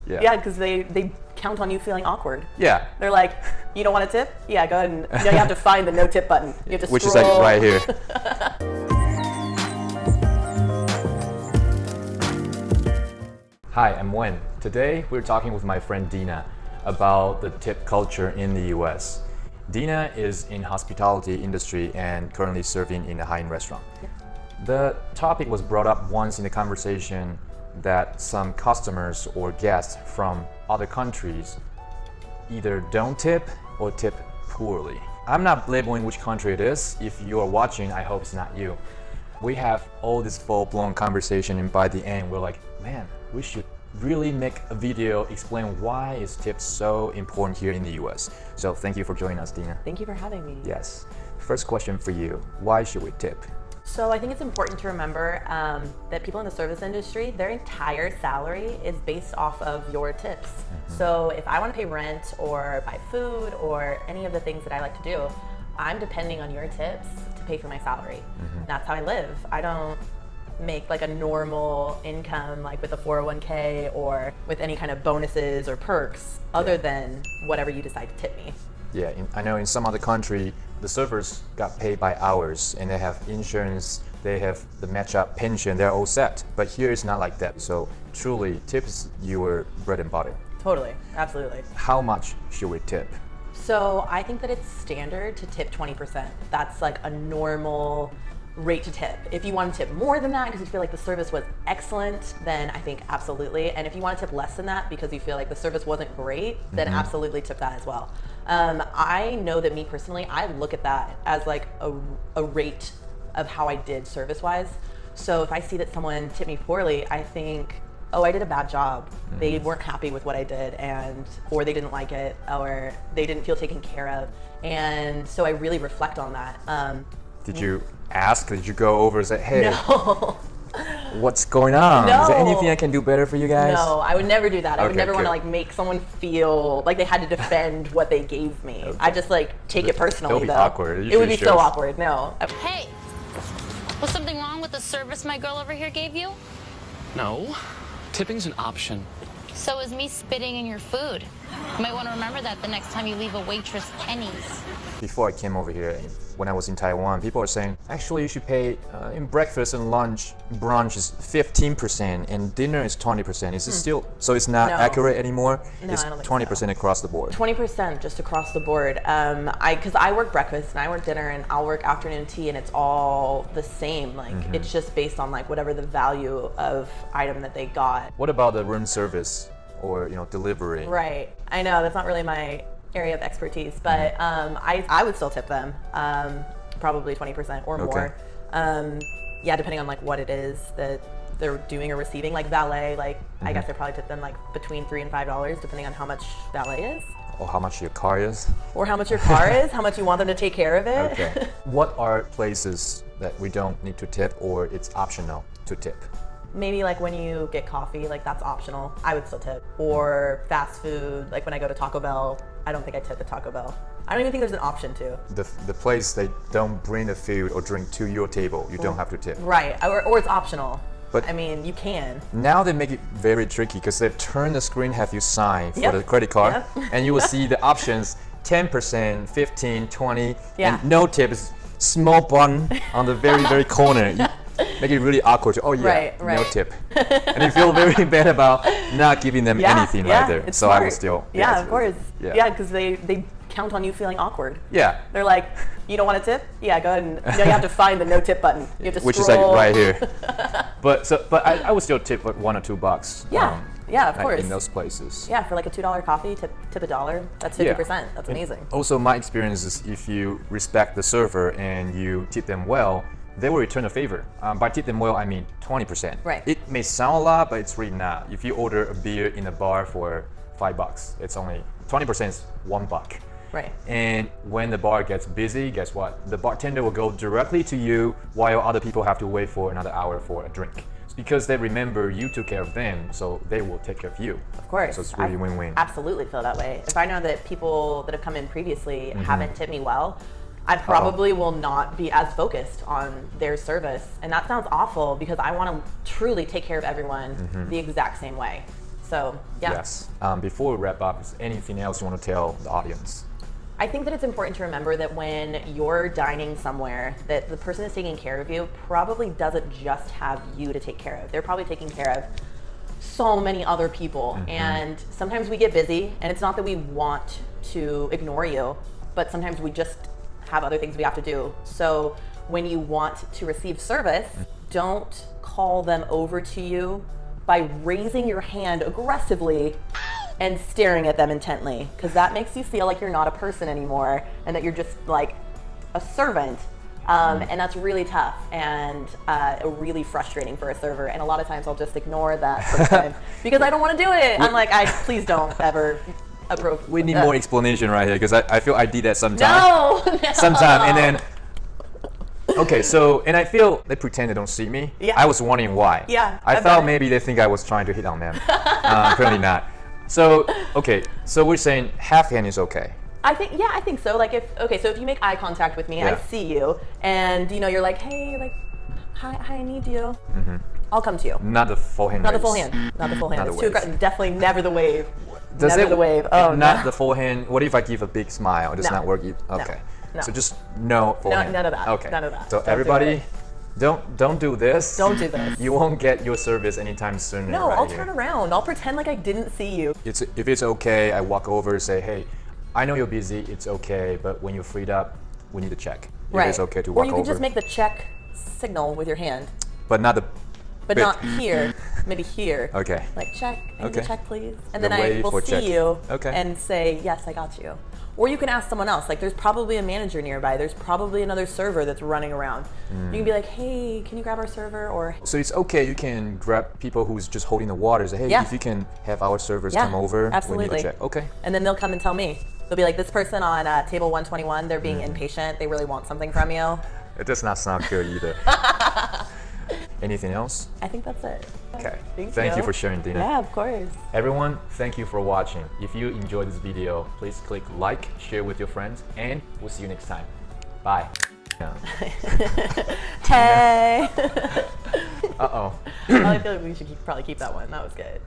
Yeah. Yeah, because they count on you feeling awkward. Yeah. They're like, you don't want a tip? Yeah, go ahead and you have to find the no tip button. You have to Which scroll. is like right here. Hi, I'm Wen. Today we're talking with my friend Dina about the tip culture in the US. Dina is in hospitality industry and currently serving in a high-end restaurant. The topic was brought up once in the conversation that some customers or guests from other countries either don't tip or tip poorly. I'm not labeling which country it is. If you are watching, I hope it's not you. We have all this full-blown conversation, and by the end we're like, man, we should really make a video explain why is tip so important here in the US. So thank you for joining us, Dina. Thank you for having me. Yes. First question for you, why should we tip? So I think it's important to remember that people in the service industry, their entire salary is based off of your tips. So if I want to pay rent or buy food or any of the things that I like to do, I'm depending on your tips to pay for my salary. That's how I live. I don't make like a normal income like with a 401k or with any kind of bonuses or perks other than whatever you decide to tip me. Yeah, I know in some other country, the servers got paid by hours and they have insurance, they have the match-up pension, they're all set. But here it's not like that. So truly, tips your bread and butter. Totally, absolutely. How much should we tip? So I think that it's standard to tip 20%. That's like a normal rate to tip. If you want to tip more than that because you feel like the service was excellent, then I think absolutely. And if you want to tip less than that because you feel like the service wasn't great, then absolutely tip that as well. I know that me personally, I look at that as like a rate of how I did service-wise. So if I see that someone tipped me poorly, I think, oh, I did a bad job. They weren't happy with what I did, or they didn't like it, or they didn't feel taken care of. And so I really reflect on that. Did you ask? Did you go over and say, hey, No. what's going on? No. Is there anything I can do better for you guys? No, I would never do that. I would Okay, never want to good. like make someone feel like they had to defend what they gave me. I just like take it personally. That'll be though. awkward. It It would be usually so shows. awkward. No. Hey, was something wrong with the service my girl over here gave you? No, tipping's an option. So is me spitting in your food. You might want to remember that the next time you leave a waitress pennies. Before I came over here, when I was in Taiwan, people were saying, actually you should pay in breakfast and lunch, brunch is 15% and dinner is 20%. Is it still, so it's not No. accurate anymore? No, It's I don't think 20% across the board. 20% just across the board. Because I work breakfast and I work dinner and I'll work afternoon tea and it's all the same. Like it's just based on like whatever the value of item that they got. What about the room service or delivery? Right. I know that's not really my area of expertise, but I would still tip them, probably 20% or more. Yeah, depending on like what it is that they're doing or receiving, like valet. Like I guess I probably tip them like between $3 and $5, depending on how much valet is, Or how much your car is? or how much your car is, how much you want them to take care of it. Okay. What are places that we don't need to tip or it's optional to tip? Maybe like when you get coffee, like that's optional. I would still tip. Or fast food, like when I go to Taco Bell, I don't think I tip at Taco Bell. I don't even think there's an option to. The place they don't bring the food or drink to your table, you don't have to tip. Right, or it's optional. But- I mean, you can. Now they make it very tricky because they turn the screen, have you sign for Yep. the credit card, Yep. and you will see the options 10%, 15, 20, Yeah. and no tips, small button on the very, very corner. You make it really awkward. Oh yeah, Right, no right. tip. And you feel very bad about not giving them anything right there. It's So I smart. will still. Yeah, of course. Yeah. Yeah, because they count on you feeling awkward. Yeah. They're like, you don't want a tip? Yeah, go ahead and you have to find the no tip button. You have to Which is like scroll. right here. But I would still tip like $1 or $2. Yeah, yeah, of course. In those places. Yeah, for like a $2 coffee, tip $1. That's 50%. That's amazing. Also, my experience is if you respect the server and you tip them well, they will return a favor. By tip them well, I mean 20%. Right. It may sound a lot, but it's really not. If you order a beer in a bar for $5, it's only 20% is $1. Right. And when the bar gets busy, guess what? The bartender will go directly to you while other people have to wait for another hour for a drink. It's because they remember you took care of them, so they will take care of you. Of course. So it's really win-win. Absolutely feel that way. If I know that people that have come in previously haven't tipped me well, I probably will not be as focused on their service. And that sounds awful because I want to truly take care of everyone the exact same way. So yeah. Yes. Before we wrap up, is there anything else you want to tell the audience? I think that it's important to remember that when you're dining somewhere, that the person that's taking care of you probably doesn't just have you to take care of. They're probably taking care of so many other people. And sometimes we get busy, and it's not that we want to ignore you, but sometimes we just have other things we have to do. So when you want to receive service, don't call them over to you by raising your hand aggressively and staring at them intently, because that makes you feel like you're not a person anymore and that you're just like a servant. And that's really tough and really frustrating for a server. And a lot of times I'll just ignore that person because I don't want to do it. I'm like, please don't ever approach. We need more explanation right here, because I feel I did that sometimes. No. Sometime, and then. Okay, so, and I feel they pretend they don't see me. Yeah. I was wondering why. Yeah, I I've thought done it. maybe they think I was trying to hit on them. Apparently not. So, okay, so we're saying half hand is okay. I think so. Like so if you make eye contact with me, I see you, and you're like, hey, like, hi, I need you. I'll come to you. Not the full hand. Not the raise. full hand. Not the full hand. Not It's the too wave. aggressive. Definitely never the wave. Does never it, the wave. Oh, not no. the full hand. What if I give a big smile? Does No. not work. Okay. No. So just no full hand. None of that. Okay. None of that. So Don't do everybody, it. don't do this. Don't do this. You won't get your service anytime soon. No, right I'll here. turn around. I'll pretend like I didn't see you. If it's okay, I walk over and say, hey, I know you're busy. It's okay, but when you're freed up, we need to check. If it's okay to walk Or you can over. just make the check signal with your hand, But not the. but bit. not here. Maybe here. Okay. Like check. I need Okay. to check, please. And The then I wave will or see check. you Okay. and say, yes, I got you. Or you can ask someone else. Like, there's probably a manager nearby. There's probably another server that's running around. You can be like, hey, can you grab our server? Or So it's okay. You can grab people who's just holding the water. Say, hey, Yeah. if you can have our servers Yeah, come over, absolutely. we need to check. Okay. And then they'll come and tell me. They'll be like, this person on table 121, they're being impatient. They really want something from you. It does not sound good either. Anything else? I think that's it. Okay. Thank you for sharing, Dina. Yeah, of course. Everyone, thank you for watching. If you enjoyed this video, please click like, share with your friends, and we'll see you next time. Bye. Yeah. Hey. Uh-oh. I feel like we should probably keep that one. That was good.